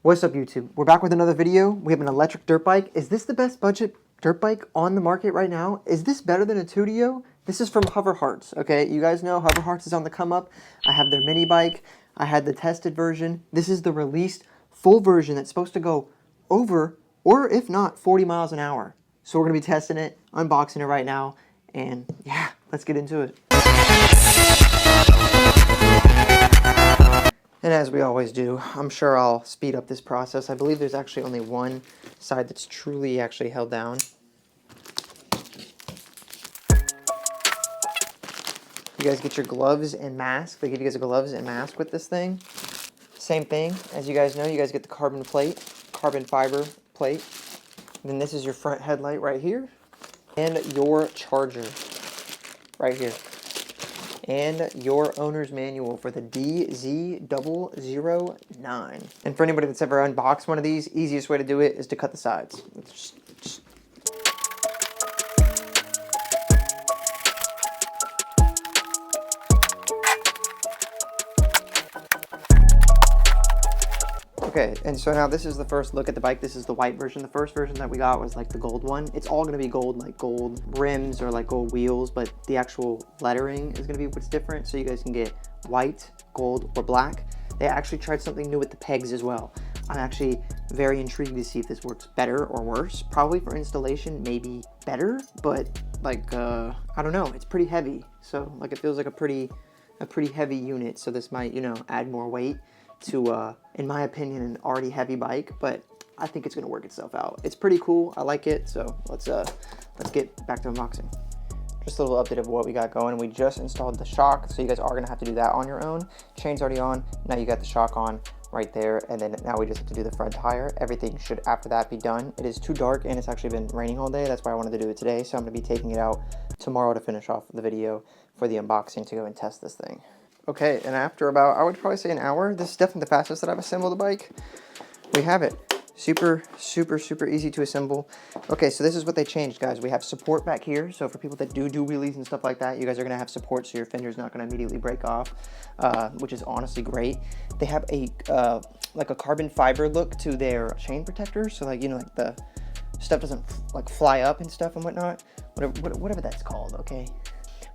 What's up, YouTube? We're back with another video. We have an electric dirt bike. Is this the best budget dirt bike on the market right now? Is this better than a Tudio? This is from Hoverhearts, okay? You guys know Hoverhearts is on the come up. I have their mini bike. I had the tested version. This is the released full version that's supposed to go over, or if not, 40 miles an hour. So we're gonna be testing it, unboxing it right now, and yeah, let's get into it. And as we always do, I'm sure I'll speed up this process. I believe there's actually only one side that's truly actually held down. You guys get your gloves and mask. They give you guys gloves and mask with this thing. Same thing, as you guys know, you guys get the carbon plate, carbon fiber plate. And then this is your front headlight right here. And your charger right here. And your owner's manual for the DZ009. And for anybody that's ever unboxed one of these, easiest way to do it is to cut the sides. Okay, and so now this is the first look at the bike. This is the white version. The first version that we got was like the gold one. It's all gonna be gold, like gold rims or like gold wheels, but the actual lettering is gonna be what's different. So you guys can get white, gold, or black. They actually tried something new with the pegs as well. I'm actually very intrigued to see if this works better or worse. Probably for installation, maybe better, but like, I don't know, it's pretty heavy. So like it feels like a pretty heavy unit. So this might, you know, add more weight to, in my opinion, an already heavy bike, but I think it's gonna work itself out. It's pretty cool, I like it, so let's get back to unboxing. Just a little update of what we got going. We just installed the shock, so you guys are gonna have to do that on your own. Chain's already on, now you got the shock on right there, and then now we just have to do the front tire. Everything should, after that, be done. It is too dark, and it's actually been raining all day. That's why I wanted to do it today, so I'm gonna be taking it out tomorrow to finish off the video for the unboxing to go and test this thing. Okay, and after about, I would probably say an hour, this is definitely the fastest that I've assembled a bike. We have it. Super, super, super easy to assemble. Okay, so this is what they changed, guys. We have support back here. So for people that do wheelies and stuff like that, you guys are gonna have support so your fender's not gonna immediately break off, which is honestly great. They have a, like a carbon fiber look to their chain protector. So like, you know, like the stuff doesn't like fly up and stuff and whatnot. Whatever that's called, okay?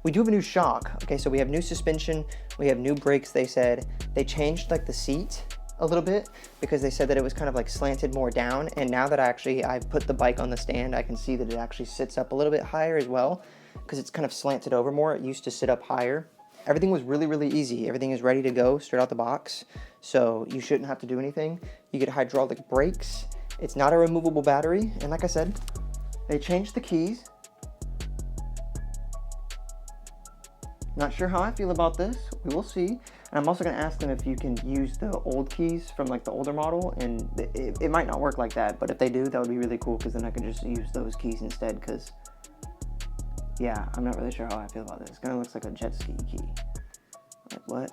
We do have a new shock. Okay, so we have new suspension, we have new brakes, they said. They changed like the seat a little bit because they said that it was kind of like slanted more down, and now that I've put the bike on the stand, I can see that it actually sits up a little bit higher as well because it's kind of slanted over more. It used to sit up higher. Everything was really, really easy. Everything is ready to go straight out the box, so you shouldn't have to do anything. You get hydraulic brakes. It's not a removable battery, and like I said, they changed the keys. Not sure how I feel about this. We will see. And I'm also going to ask them if you can use the old keys from like the older model, and it might not work like that, but if they do, that would be really cool because then I can just use those keys instead because, yeah, I'm not really sure how I feel about this. It kind of looks like a jet ski key. Like what?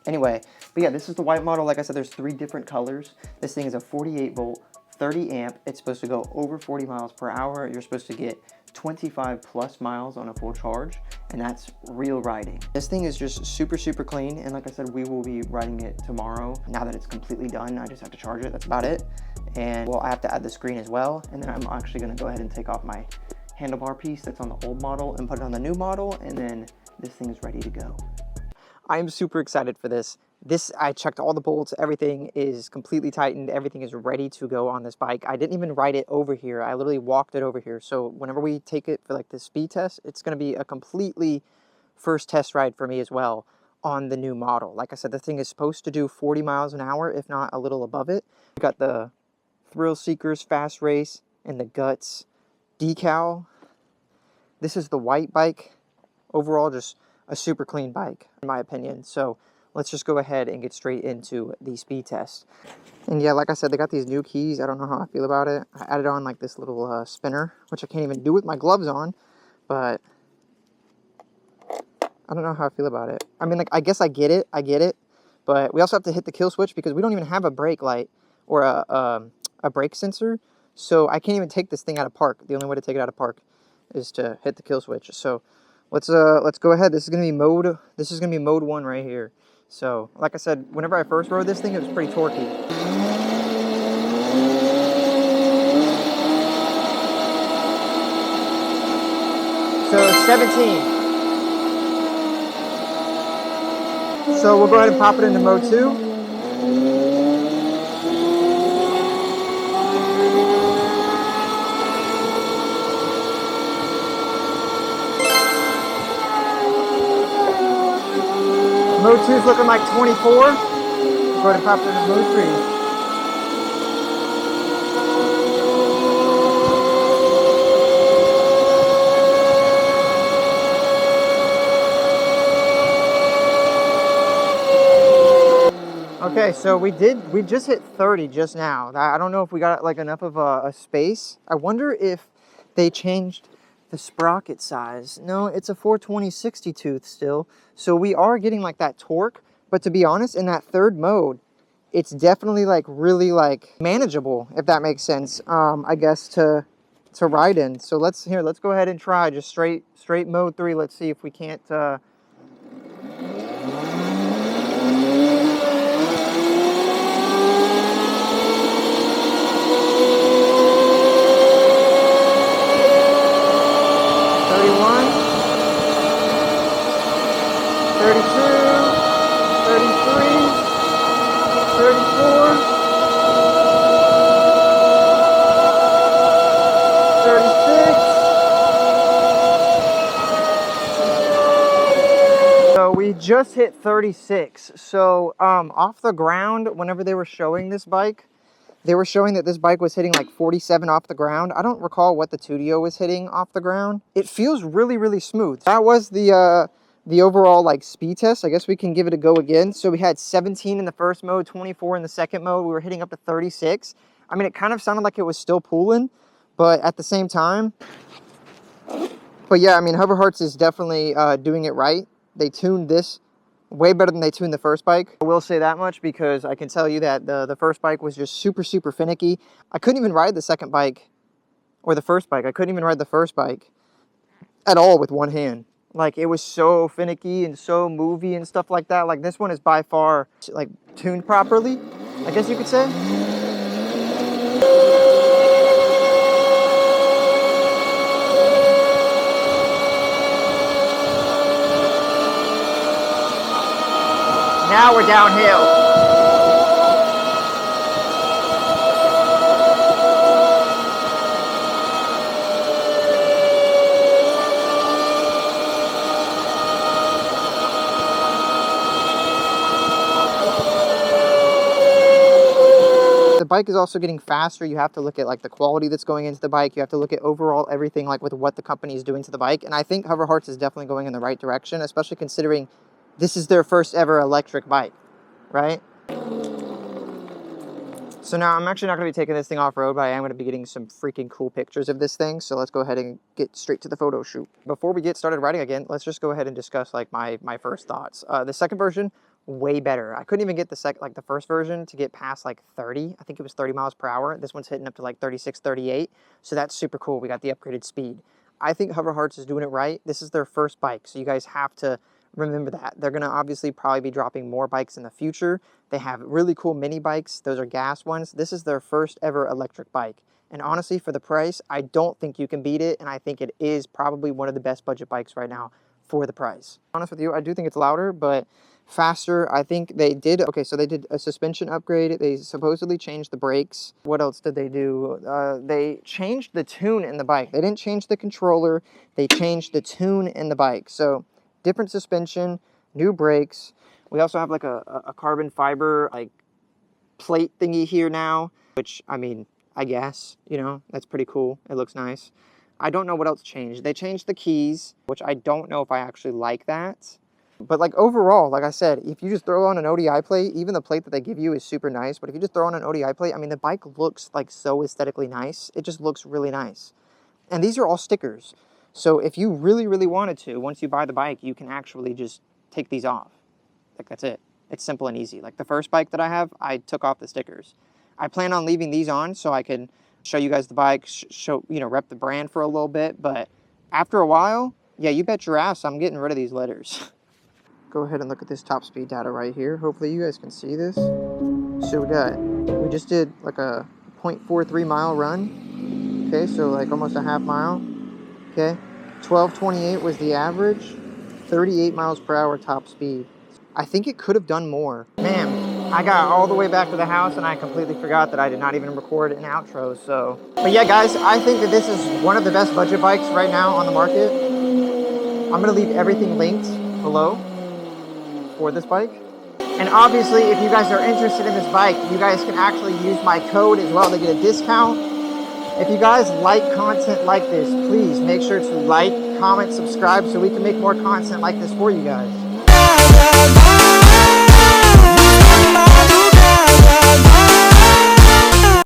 Anyway, but yeah, this is the white model. Like I said, there's 3 different colors. This thing is a 48 volt, 30 amp. It's supposed to go over 40 miles per hour. You're supposed to get 25 plus miles on a full charge, and that's real riding. This thing is just super, super clean, and like I said, we will be riding it tomorrow. Now that it's completely done, I just have to charge it, that's about it. And well, I have to add the screen as well, and then I'm actually gonna go ahead and take off my handlebar piece that's on the old model and put it on the new model, and then this thing is ready to go. I am super excited for this. I checked all the bolts, everything is completely tightened, everything is ready to go on this bike. I didn't even ride it over here, I literally walked it over here. So whenever we take it for like the speed test, it's gonna be a completely first test ride for me as well on the new model. Like I said, the thing is supposed to do 40 miles an hour, if not a little above it. We got the Thrill Seekers Fast Race and the Guts decal. This is the white bike. Overall, just a super clean bike, in my opinion. So let's just go ahead and get straight into the speed test. And yeah, like I said, they got these new keys. I don't know how I feel about it. I added on like this little spinner, which I can't even do with my gloves on, but I don't know how I feel about it. I mean, like, I guess I get it, but we also have to hit the kill switch because we don't even have a brake light or a brake sensor. So I can't even take this thing out of park. The only way to take it out of park is to hit the kill switch. So let's go ahead. This is gonna be mode 1 right here. So like I said, whenever I first rode this thing, it was pretty torquey. 17. So we'll go ahead and pop it into mode 2. Mode 2 is looking like 24. We'll go ahead and pop it into mode 3. Okay, so we just hit 30 just now. I don't know if we got like enough of a space. I wonder if they changed the sprocket size. No, it's a 420/60 tooth still. So we are getting like that torque, but to be honest, in that third mode, it's definitely like really like manageable, if that makes sense. I guess to ride in. So let's go ahead and try just straight mode 3. Let's see if we can't 36. So we just hit 36. So off the ground, whenever they were showing this bike, they were showing that this bike was hitting like 47 off the ground. I don't recall what the Tudio was hitting off the ground. It feels really, really smooth. That was the overall like speed test. I guess we can give it a go again. So we had 17 in the first mode, 24 in the second mode. We were hitting up to 36. I mean, it kind of sounded like it was still pulling, but at the same time. But yeah, I mean, Hoverhearts is definitely doing it right. They tuned this way better than they tuned the first bike. I will say that much because I can tell you that the first bike was just super, super finicky. I couldn't even ride the second bike or the first bike. I couldn't even ride the first bike at all with one hand. Like, it was so finicky and so movie and stuff like that. Like, this one is by far like tuned properly, I guess you could say. Now we're downhill. The bike is also getting faster. You have to look at like the quality that's going into the bike. You have to look at overall everything like with what the company is doing to the bike. And I think Hoverhearts is definitely going in the right direction, especially considering this is their first ever electric bike, right? So now I'm actually not going to be taking this thing off-road, but I am going to be getting some freaking cool pictures of this thing. So let's go ahead and get straight to the photo shoot. Before we get started riding again, let's just go ahead and discuss like my first thoughts. The second version, way better. I couldn't even get the first version to get past like 30. I think it was 30 miles per hour. This one's hitting up to like 36, 38. So that's super cool. We got the upgraded speed. I think Hoverhearts is doing it right. This is their first bike, so you guys have to remember that. They're going to obviously probably be dropping more bikes in the future. They have really cool mini bikes. Those are gas ones. This is their first ever electric bike. And honestly, for the price, I don't think you can beat it. And I think it is probably one of the best budget bikes right now for the price. Honest with you, I do think it's louder, but faster. I think they did, okay, so they did a suspension upgrade. They supposedly changed the brakes. What else did they do? They changed the tune in the bike. They didn't change the controller. They changed the tune in the bike. So different suspension, new brakes. We also have like a carbon fiber like plate thingy here now, which, I mean, I guess, you know, that's pretty cool. It looks nice. I don't know what else changed. They changed the keys, which I don't know if I actually like that. But like overall, like I said, if you just throw on an ODI plate, even the plate that they give you is super nice. But if you just throw on an ODI plate, I mean, the bike looks like so aesthetically nice. It just looks really nice. And these are all stickers. So if you really, really wanted to, once you buy the bike, you can actually just take these off. Like, that's it. It's simple and easy. Like the first bike that I have, I took off the stickers. I plan on leaving these on so I can show you guys the bike, rep the brand for a little bit. But after a while, yeah, you bet your ass I'm getting rid of these letters. Go ahead and look at this top speed data right here. Hopefully you guys can see this. So we just did like a 0.43 mile run. Okay, so like almost a half mile. Okay, 1228 was the average, 38 miles per hour top speed. I think it could have done more. Man, I got all the way back to the house and I completely forgot that I did not even record an outro, so. But yeah, guys, I think that this is one of the best budget bikes right now on the market. I'm gonna leave everything linked below for this bike. And obviously, if you guys are interested in this bike, you guys can actually use my code as well to get a discount. If you guys like content like this, please make sure to like, comment, subscribe so we can make more content like this for you guys.